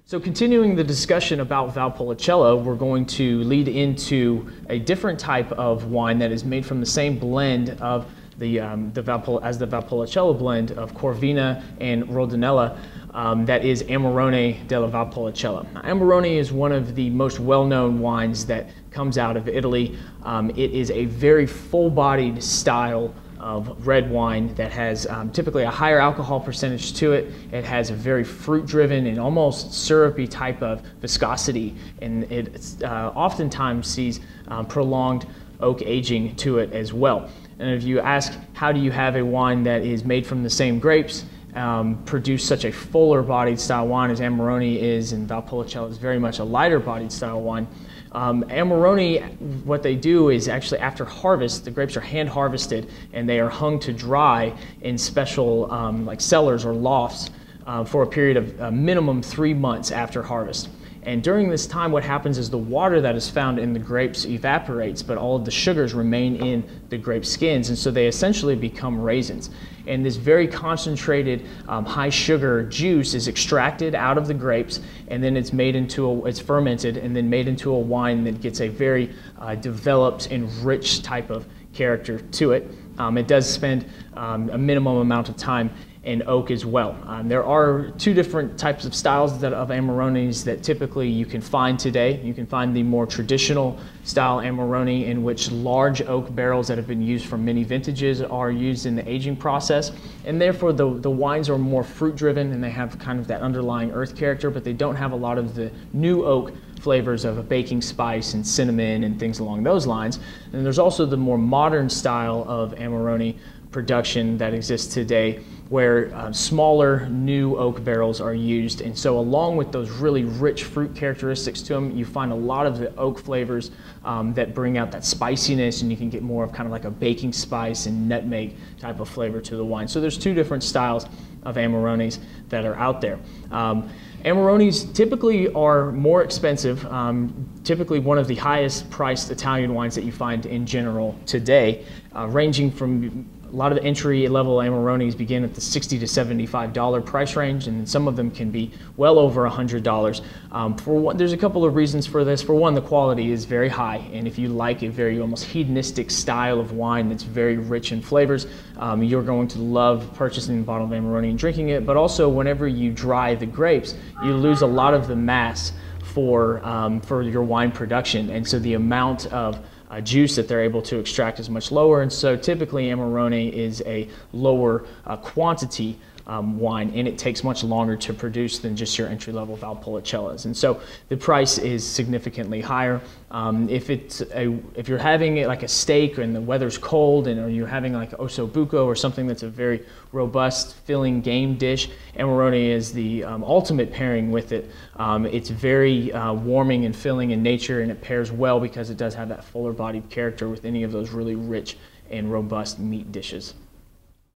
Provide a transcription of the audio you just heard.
So continuing the discussion about Valpolicella, we're going to lead into a different type of wine that is made from the same blend of the Valpolicella blend of Corvina and Rodinella, that is Amarone della Valpolicella. Now, Amarone is one of the most well-known wines that comes out of Italy. It is a very full-bodied style of red wine that has typically a higher alcohol percentage to it. It has a very fruit-driven and almost syrupy type of viscosity, and it oftentimes sees prolonged oak aging to it as well. And if you ask, how do you have a wine that is made from the same grapes produce such a fuller-bodied style wine as Amarone is, and Valpolicella is very much a lighter-bodied style wine? Amarone, what they do is actually after harvest, the grapes are hand harvested and they are hung to dry in special like cellars or lofts for a period of a minimum 3 months after harvest. And during this time, what happens is the water that is found in the grapes evaporates, but all of the sugars remain in the grape skins, and so they essentially become raisins. And this very concentrated, high sugar juice is extracted out of the grapes, and then it's made into it's fermented and then made into a wine that gets a very developed and rich type of character to it. It does spend a minimum amount of time in oak as well. There are two different types of styles of Amarones that typically you can find today. You can find the more traditional style Amarone, in which large oak barrels that have been used for many vintages are used in the aging process, and therefore the wines are more fruit driven and they have kind of that underlying earth character, but they don't have a lot of the new oak flavors of a baking spice and cinnamon and things along those lines. And there's also the more modern style of Amarone production that exists today, where smaller new oak barrels are used, and so along with those really rich fruit characteristics to them, you find a lot of the oak flavors that bring out that spiciness, and you can get more of kind of like a baking spice and nutmeg type of flavor to the wine. So there's two different styles of Amarones that are out there. Amarones typically are more expensive, typically one of the highest priced Italian wines that you find in general today, ranging from a lot of the entry-level Amarones begin at the $60 to $75 price range, and some of them can be well over $100. There's a couple of reasons for this. For one, the quality is very high, and if you like a very almost hedonistic style of wine that's very rich in flavors, you're going to love purchasing a bottle of Amarone and drinking it. But also, whenever you dry the grapes, you lose a lot of the mass for your wine production, and so the amount of juice that they're able to extract is much lower, and so typically Amarone is a lower quantity wine, and it takes much longer to produce than just your entry-level Valpolicellas, and so the price is significantly higher. If you're having like a steak and the weather's cold, and you're having like ossobuco or something that's a very robust, filling game dish, Amarone is the ultimate pairing with it. It's very warming and filling in nature, and it pairs well because it does have that fuller-bodied character with any of those really rich and robust meat dishes.